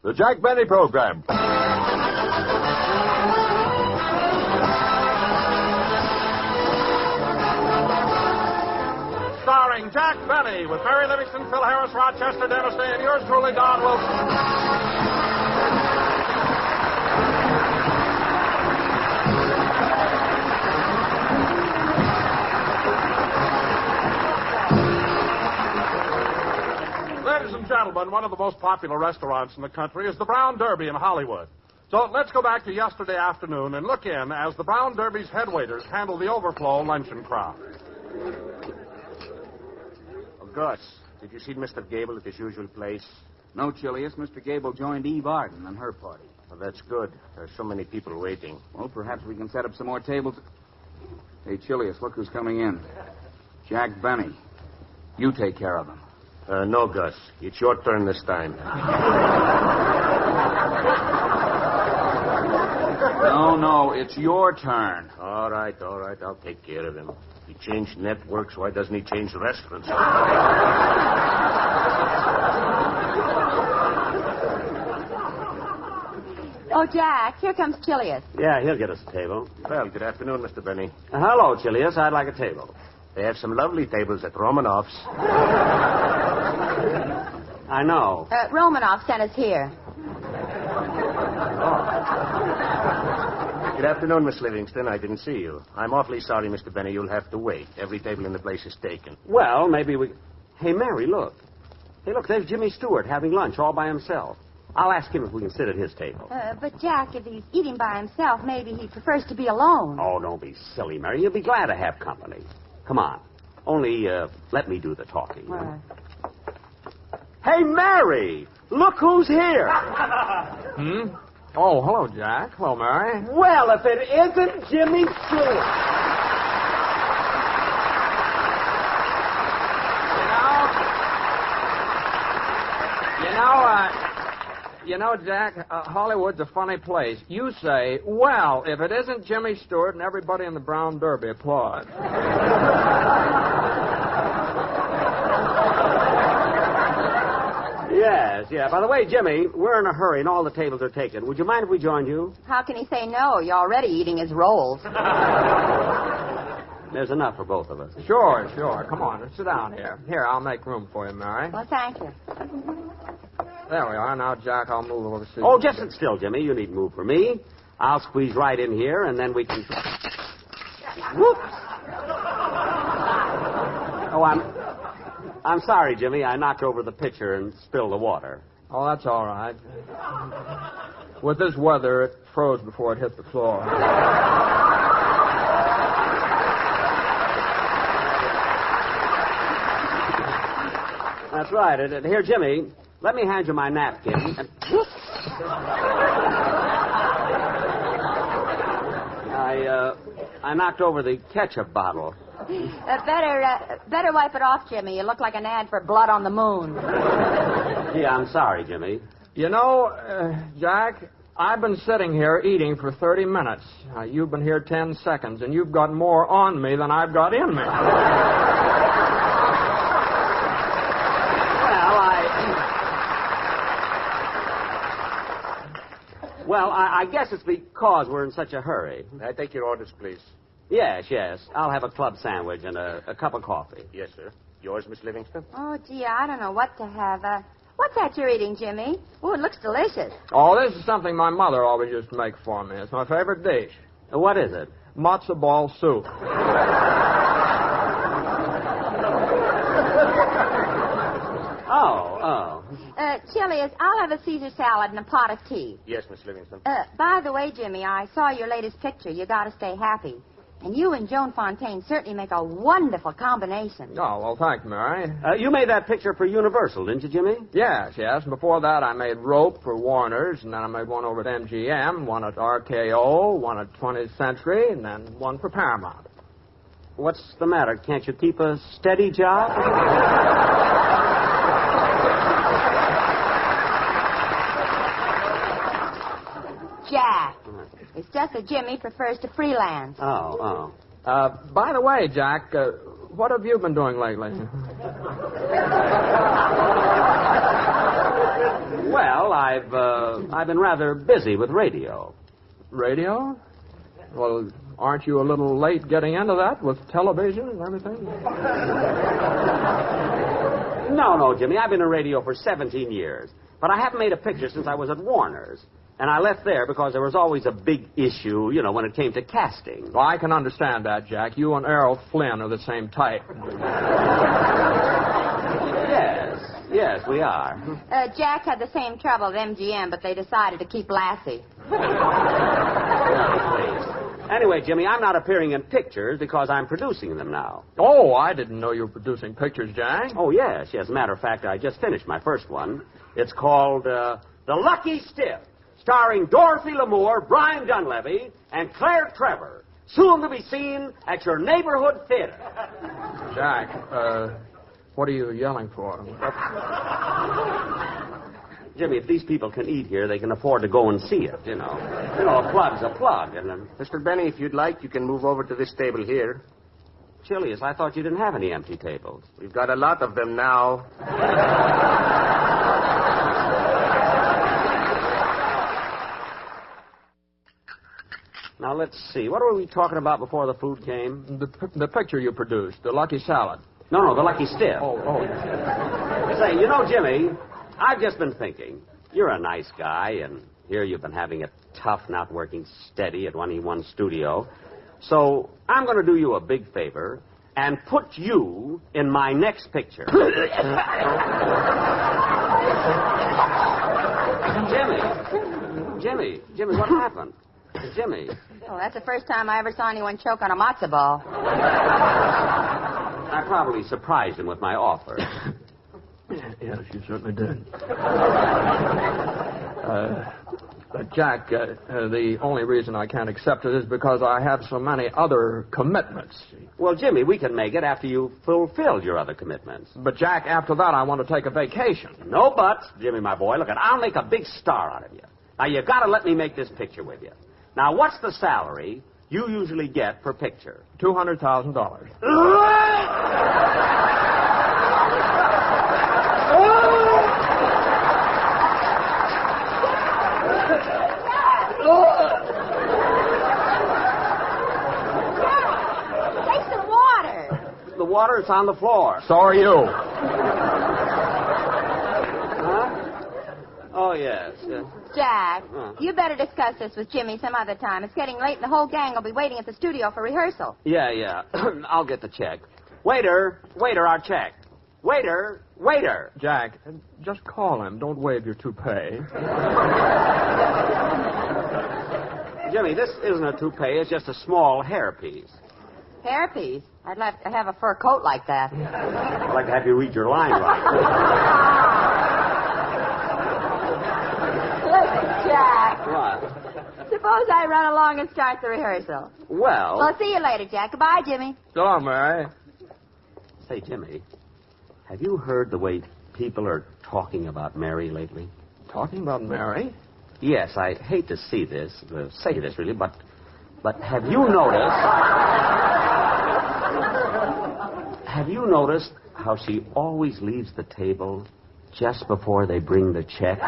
The Jack Benny Program. Starring Jack Benny with Mary Livingston, Phil Harris, Rochester Dennison, and yours truly, Don Wilson. Ladies and gentlemen, one of the most popular restaurants in the country is the Brown Derby in Hollywood. So let's go back to yesterday afternoon and look in as the Brown Derby's head waiters handle the overflow luncheon crowd. Oh, Gus, did you see Mr. Gable at his usual place? No, Chilius. Mr. Gable joined Eve Arden and her party. Well, that's good. There's so many people waiting. Well, perhaps we can set up some more tables. Hey, Chilius, look who's coming in. Jack Benny. You take care of him. No, Gus. It's your turn this time. No, it's your turn. All right. I'll take care of him. He changed networks. Why doesn't he change restaurants? Oh, Jack, here comes Chilius. Yeah, he'll get us a table. Well, good afternoon, Mr. Benny. Hello, Chilius. I'd like a table. They have some lovely tables at Romanoff's. I know. Romanoff sent us here. Good afternoon, Miss Livingston. I didn't see you. I'm awfully sorry, Mr. Benny. You'll have to wait. Every table in the place is taken. Well, maybe we... Hey, Mary, look. Hey, look, there's Jimmy Stewart having lunch all by himself. I'll ask him if we can sit at his table. But, Jack, if he's eating by himself, maybe he prefers to be alone. Oh, don't be silly, Mary. You'll be glad to have company. Come on. Only, let me do the talking. Hey, Mary! Look who's here! Oh, hello, Jack. Hello, Mary. Well, if it isn't Jimmy Stewart. You know, Jack, Hollywood's a funny place. You say, well, if it isn't Jimmy Stewart, and everybody in the Brown Derby applauds. Yes, yeah. By the way, Jimmy, we're in a hurry and all the tables are taken. Would you mind if we joined you? How can he say no? You're already eating his rolls. There's enough for both of us. Sure. Come on, sit down here. Here, I'll make room for you, Mary. Well, thank you. There we are. Now, Jack, I'll move over to see Oh, you. just sit still, Jimmy. You needn't move for me. I'll squeeze right in here, and then we can... Whoops! Oh, I'm sorry, Jimmy. I knocked over the pitcher and spilled the water. Oh, that's all right. With this weather, it froze before it hit the floor. That's right. And here, Jimmy, let me hand you my napkin. And... I knocked over the ketchup bottle. Better wipe it off, Jimmy. You look like an ad for Blood on the Moon. Yeah, I'm sorry, Jimmy. You know, Jack, I've been sitting here eating for 30 minutes. You've been here 10 seconds, and you've got more on me than I've got in me. Well, I guess it's because we're in such a hurry. I take your orders, please. Yes. I'll have a club sandwich and a cup of coffee. Yes, sir. Yours, Miss Livingston? Oh, gee, I don't know what to have. What's that you're eating, Jimmy? Oh, it looks delicious. Oh, this is something my mother always used to make for me. It's my favorite dish. What is it? Matzo ball soup. Oh. Chilius, I'll have a Caesar salad and a pot of tea. Yes, Miss Livingston. By the way, Jimmy, I saw your latest picture. You Gotta Stay Happy. And you and Joan Fontaine certainly make a wonderful combination. Oh, well, thanks, Mary. You made that picture for Universal, didn't you, Jimmy? Yes. And before that, I made Rope for Warner's, and then I made one over at MGM, one at RKO, one at 20th Century, and then one for Paramount. What's the matter? Can't you keep a steady job? Jack. It's just that Jimmy prefers to freelance. Oh. By the way, Jack, what have you been doing lately? Well, I've been rather busy with radio. Radio? Well, aren't you a little late getting into that with television and everything? No, Jimmy. I've been in radio for 17 years. But I haven't made a picture since I was at Warner's. And I left there because there was always a big issue, when it came to casting. Well, I can understand that, Jack. You and Errol Flynn are the same type. Yes, we are. Jack had the same trouble with MGM, but they decided to keep Lassie. Please. Anyway, Jimmy, I'm not appearing in pictures because I'm producing them now. Oh, I didn't know you were producing pictures, Jack. Oh, yes. As a matter of fact, I just finished my first one. It's called The Lucky Stiff, starring Dorothy Lamour, Brian Dunleavy, and Claire Trevor. Soon to be seen at your neighborhood theater. Jack, what are you yelling for? Jimmy, if these people can eat here, they can afford to go and see it, a plug's a plug. And Mr. Benny, if you'd like, you can move over to this table here. Chilius, I thought you didn't have any empty tables. We've got a lot of them now. Now, let's see. What were we talking about before the food came? The picture you produced, the Lucky Salad. No, the Lucky Stiff. Oh. Say, Jimmy, I've just been thinking. You're a nice guy, and here you've been having it tough not working steady at 1E1 Studio. So I'm going to do you a big favor and put you in my next picture. Jimmy, what happened? Jimmy. Oh, that's the first time I ever saw anyone choke on a matzo ball. I probably surprised him with my offer. Yes, you certainly did. Jack, the only reason I can't accept it is because I have so many other commitments. Well, Jimmy, we can make it after you've fulfilled your other commitments. But, Jack, after that, I want to take a vacation. No buts, Jimmy, my boy. Look, I'll make a big star out of you. Now, you got to let me make this picture with you. Now, what's the salary you usually get per picture? $200,000. Take some water. The water is on the floor. So are you. Huh? Oh, yes. Jack, you better discuss this with Jimmy some other time. It's getting late and the whole gang will be waiting at the studio for rehearsal. Yeah. I'll get the check. Waiter, our check. Waiter. Jack, just call him. Don't wave your toupee. Jimmy, this isn't a toupee. It's just a small hairpiece. Hairpiece? I'd like to have a fur coat like that. I'd like to have you read your line right. Listen, Jack. What? Suppose I run along and start the rehearsal. Well, Well, see you later, Jack. Goodbye, Jimmy. So long, Mary. say, Jimmy, have you heard the way people are talking about Mary lately? Talking about Mary? Yes, I hate to say this, really, but have you noticed... Have you noticed how she always leaves the table just before they bring the check?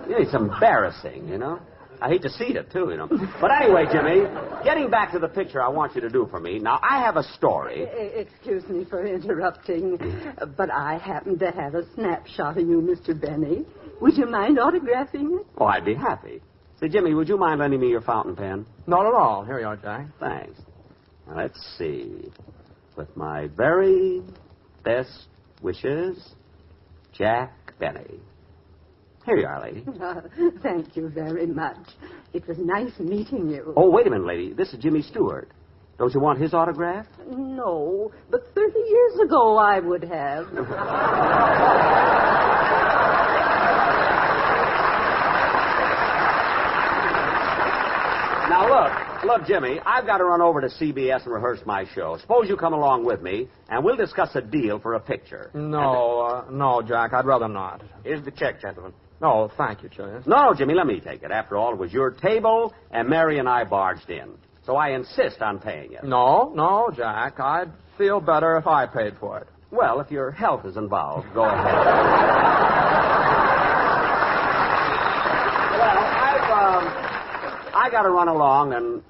It's embarrassing, you know. I hate to see it, too, you know. But anyway, Jimmy, getting back to the picture I want you to do for me. Now, I have a story. Excuse me for interrupting, but I happen to have a snapshot of you, Mr. Benny. Would you mind autographing it? Oh, I'd be happy. Say, Jimmy, would you mind lending me your fountain pen? Not at all. Here you are, Jack. Thanks. Now, let's see. With my very best wishes, Jack Benny. Here you are, lady. Thank you very much. It was nice meeting you. Oh, wait a minute, lady. This is Jimmy Stewart. Don't you want his autograph? No, but 30 years ago I would have. Now, look, Jimmy, I've got to run over to CBS and rehearse my show. Suppose you come along with me, and we'll discuss a deal for a picture. No, Jack, I'd rather not. Here's the check, gentlemen. No, thank you, Julius. No, Jimmy, let me take it. After all, it was your table, and Mary and I barged in. So I insist on paying you. No, Jack, I'd feel better if I paid for it. Well, if your health is involved, go ahead. I got to run along, and,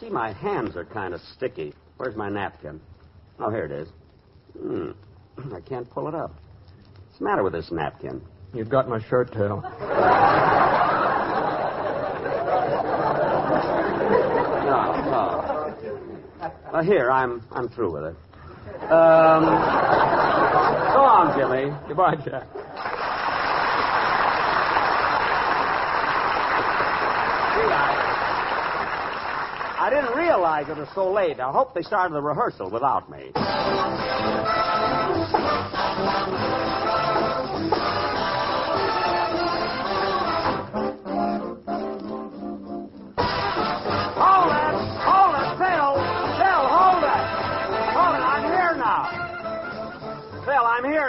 gee, my hands are kind of sticky. Where's my napkin? Oh, here it is. I can't pull it up. What's the matter with this napkin? You've got my shirt tail. No. Here, I'm through with it. So long, Jimmy. Goodbye, Jack. I didn't realize it was so late. I hope they started the rehearsal without me.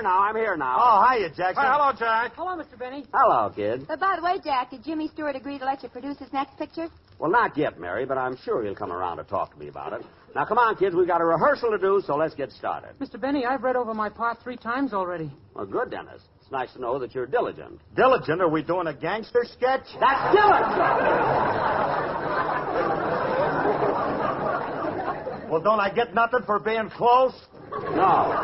I'm here now. Oh, hiya, Jackson. Hi, hello, Jack. Hello, Mr. Benny. Hello, kid. By the way, Jack, did Jimmy Stewart agree to let you produce his next picture? Well, not yet, Mary, but I'm sure he'll come around to talk to me about it. Now, come on, kids. We've got a rehearsal to do, so let's get started. Mr. Benny, I've read over my part 3 times already. Well, good, Dennis. It's nice to know that you're diligent. Diligent? Are we doing a gangster sketch? That's diligent! Well, don't I get nothing for being close? No.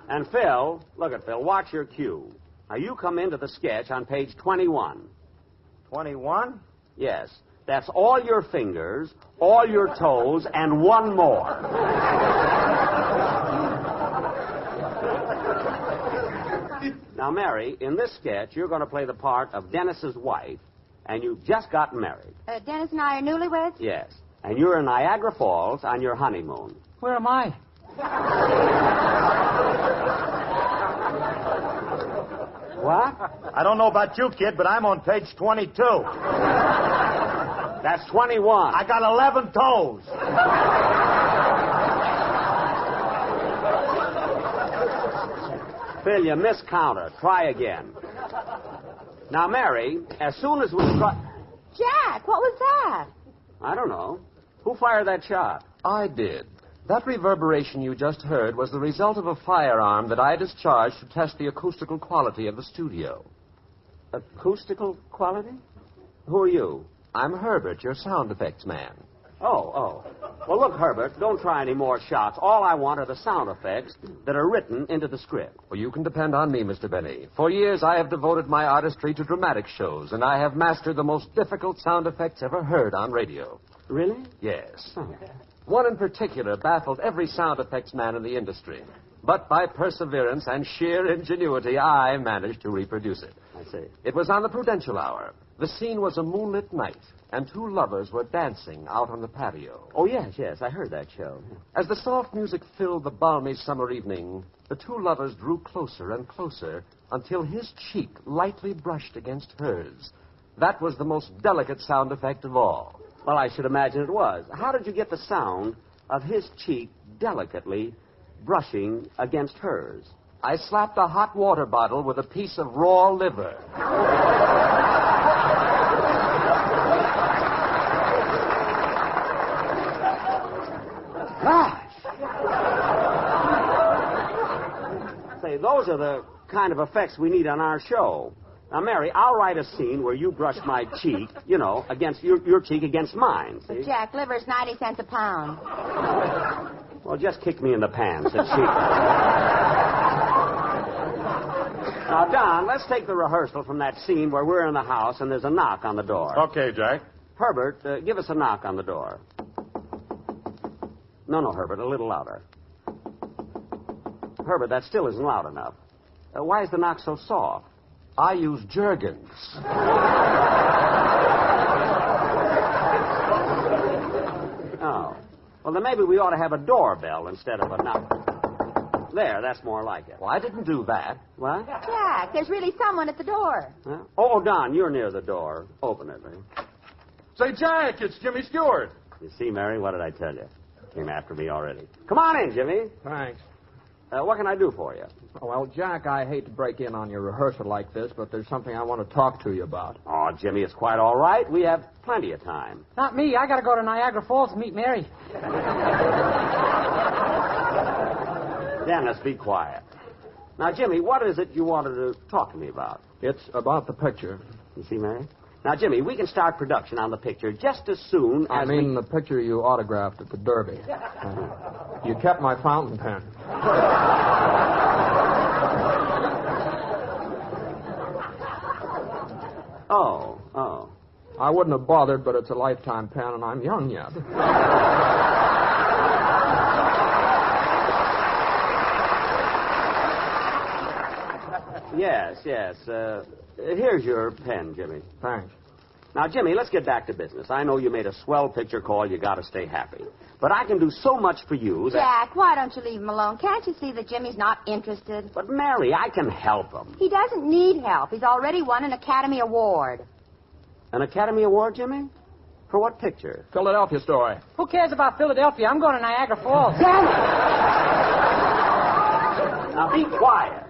And Phil, look at Phil, watch your cue. Now, you come into the sketch on page 21. 21? Yes. That's all your fingers, all your toes, and one more. Now, Mary, in this sketch, you're going to play the part of Dennis's wife, and you've just gotten married. Dennis and I are newlyweds? Yes. And you're in Niagara Falls on your honeymoon. Where am I? What? I don't know about you, kid, but I'm on page 22. That's 21. I got 11 toes. Phil, you miscounted. Try again. Now, Mary, as soon as we try... Jack, what was that? I don't know. Who fired that shot? I did. That reverberation you just heard was the result of a firearm that I discharged to test the acoustical quality of the studio. Acoustical quality? Who are you? I'm Herbert, your sound effects man. Oh. Well, look, Herbert, don't try any more shots. All I want are the sound effects that are written into the script. Well, you can depend on me, Mr. Benny. For years, I have devoted my artistry to dramatic shows, and I have mastered the most difficult sound effects ever heard on radio. Really? Yes. Oh. One in particular baffled every sound effects man in the industry. But by perseverance and sheer ingenuity, I managed to reproduce it. I see. It was on the Prudential Hour. The scene was a moonlit night, and 2 lovers were dancing out on the patio. Oh, yes, I heard that show. As the soft music filled the balmy summer evening, the 2 lovers drew closer and closer until his cheek lightly brushed against hers. That was the most delicate sound effect of all. Well, I should imagine it was. How did you get the sound of his cheek delicately brushing against hers? I slapped a hot water bottle with a piece of raw liver. Gosh! Say, those are the kind of effects we need on our show. Now, Mary, I'll write a scene where you brush my cheek, against your cheek against mine. See? But, Jack, liver's 90 cents a pound. Well, just kick me in the pants and see. Now, Don, let's take the rehearsal from that scene where we're in the house and there's a knock on the door. Okay, Jack. Herbert, give us a knock on the door. No, Herbert, a little louder. Herbert, that still isn't loud enough. Why is the knock so soft? I use Jergens. Oh. Well, then maybe we ought to have a doorbell instead of a knock. There, that's more like it. Well, I didn't do that. What? Jack, there's really someone at the door. Huh? Oh, Don, you're near the door. Open it, will you? Say, Jack, it's Jimmy Stewart. You see, Mary, what did I tell you? Came after me already. Come on in, Jimmy. Thanks. What can I do for you? Oh, well, Jack, I hate to break in on your rehearsal like this, but there's something I want to talk to you about. Oh, Jimmy, it's quite all right. We have plenty of time. Not me. I got to go to Niagara Falls to meet Mary. Dennis, be quiet. Now, Jimmy, what is it you wanted to talk to me about? It's about the picture. You see, Mary? Now, Jimmy, we can start production on the picture just as soon as the picture you autographed at the Derby. You kept my fountain pen. Oh. I wouldn't have bothered, but it's a lifetime pen, and I'm young yet. Yes. Here's your pen, Jimmy. Thanks. Now, Jimmy, let's get back to business. I know you made a swell picture call. You got to stay happy. But I can do so much for you that... Jack, why don't you leave him alone? Can't you see that Jimmy's not interested? But, Mary, I can help him. He doesn't need help. He's already won an Academy Award. An Academy Award, Jimmy? For what picture? Philadelphia Story. Who cares about Philadelphia? I'm going to Niagara Falls. Now, be quiet.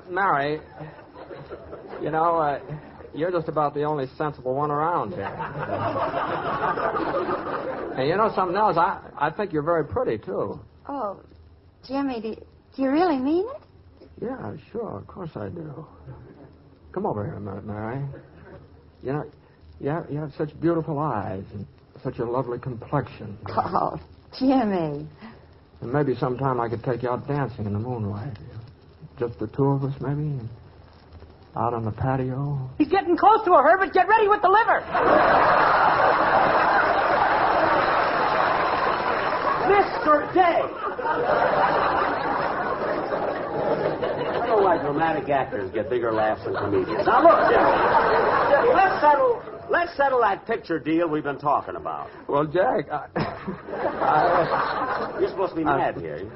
Mary, you're just about the only sensible one around here. And you know something else? I think you're very pretty, too. Oh, Jimmy, do you really mean it? Yeah, sure. Of course I do. Come over here a minute, Mary. You have such beautiful eyes and such a lovely complexion. Oh, Jimmy. And maybe sometime I could take you out dancing in the moonlight. Just the two of us, maybe, out on the patio. He's getting close to her, Herbert. Get ready with the liver. Mr. Day! I don't like dramatic actors get bigger laughs than comedians. Now, look, Jimmy, let's settle that picture deal we've been talking about. Well, Jack, You're supposed to be mad here.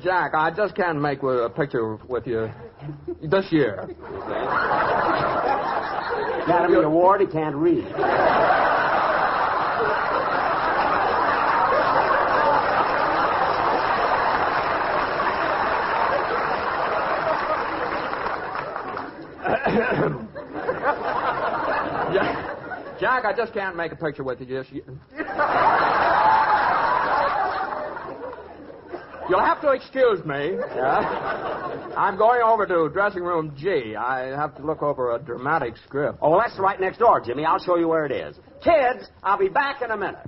Jack, I just can't make a picture with you this year. Okay. Academy Award, he can't read. Jack, I just can't make a picture with you this year. You'll have to excuse me. Yeah? I'm going over to dressing room G. I have to look over a dramatic script. Oh, well, that's right next door, Jimmy. I'll show you where it is. Kids, I'll be back in a minute.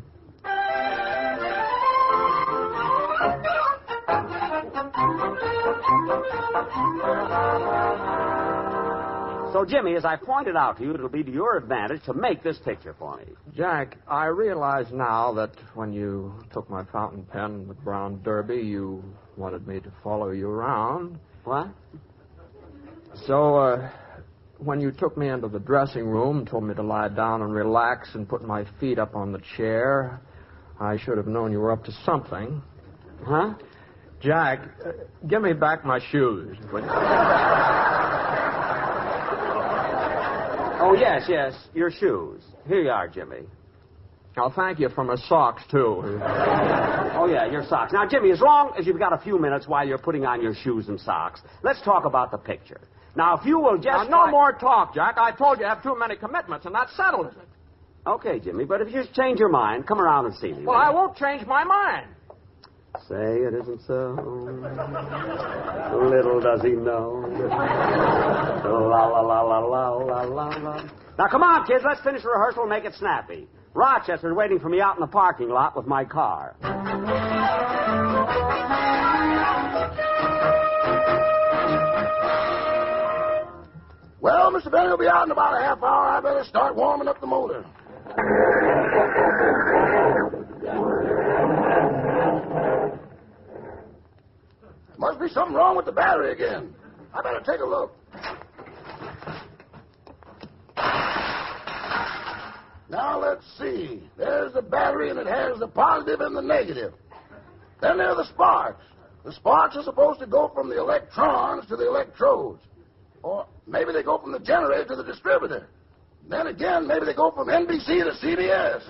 So, Jimmy, as I pointed out to you, it'll be to your advantage to make this picture for me. Jack, I realize now that when you took my fountain pen with Brown Derby, you wanted me to follow you around. What? So, when you took me into the dressing room and told me to lie down and relax and put my feet up on the chair, I should have known you were up to something. Huh? Jack, give me back my shoes. Oh, yes, your shoes. Here you are, Jimmy. I'll thank you for my socks, too. Oh, yeah, your socks. Now, Jimmy, as long as you've got a few minutes while you're putting on your shoes and socks, let's talk about the picture. Now, if you will just... Now, no more talk, Jack. I told you I have too many commitments, and that settles it. Okay, Jimmy, but if you just change your mind, come around and see me. Well, I won't change my mind. Say it isn't so. Little does he know. La la la la la la la la. Now come on, kids, let's finish rehearsal and make it snappy. Rochester's waiting for me out in the parking lot with my car. Well, Mr. Benny will be out in about a half hour. I better start warming up the motor. Must be something wrong with the battery again. I better take a look. Now, let's see. There's the battery, and it has the positive and the negative. Then there are the sparks. The sparks are supposed to go from the electrons to the electrodes. Or maybe they go from the generator to the distributor. Then again, maybe they go from NBC to CBS.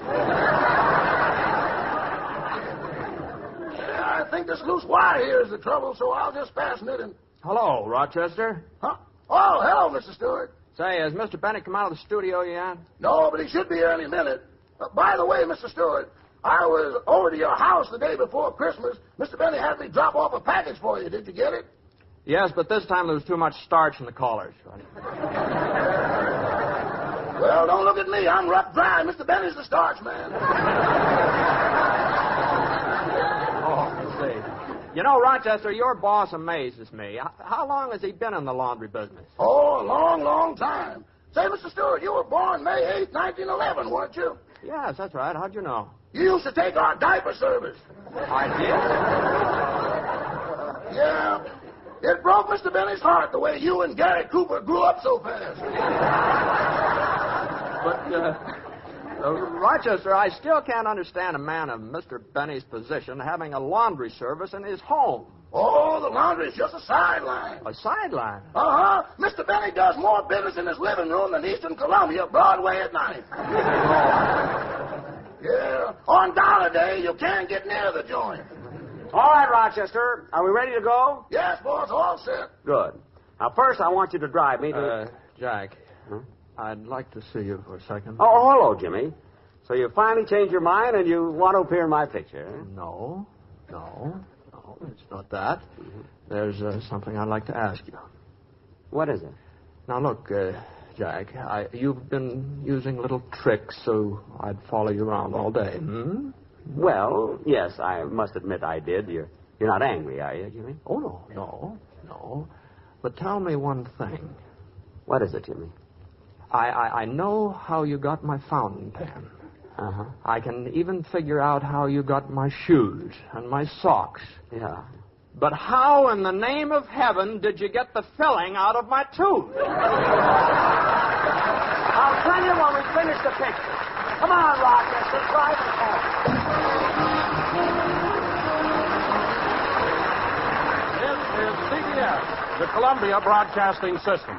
I think this loose wire here is the trouble, so I'll just fasten it and... Hello, Rochester. Huh? Oh, hello, Mr. Stewart. Say, has Mr. Bennett come out of the studio yet? No, but he should be here any minute. By the way, Mr. Stewart, I was over to your house the day before Christmas. Mr. Benny had me drop off a package for you. Did you get it? Yes, but this time there was too much starch in the collars. Well, don't look at me. I'm rough dry. Mr. Benny's the starch man. Oh, see. You know, Rochester, your boss amazes me. How long has he been in the laundry business? Oh, a long, long time. Say, Mr. Stewart, you were born May 8, 1911, weren't you? Yes, that's right. How'd you know? You used to take our diaper service. I did? Yeah. It broke Mr. Benny's heart the way you and Gary Cooper grew up so fast. But, Rochester, I still can't understand a man of Mr. Benny's position having a laundry service in his home. Oh, the laundry's just a sideline. A sideline? Uh-huh. Mr. Benny does more business in his living room than Eastern Columbia, Broadway at night. Yeah. On Dollar Day, you can't get near the joint. All right, Rochester. Are we ready to go? Yes, boss, all set. Good. Now, first, I want you to drive me to... Jack, I'd like to see you for a second. Oh, hello, Jimmy. So you finally changed your mind and you want to appear in my picture, eh? No, it's not that. There's something I'd like to ask you. What is it? Now, look, Jack, you've been using little tricks so I'd follow you around all day, Well, yes, I must admit I did. You're not angry, are you, Jimmy? Oh, no. But tell me one thing. What is it, Jimmy? I know how you got my fountain pen. Uh-huh. I can even figure out how you got my shoes and my socks. Yeah. But how in the name of heaven did you get the filling out of my tooth? I'll tell you when we finish the picture. Come on, Rochester, drive us home. This is CBS, the Columbia Broadcasting System.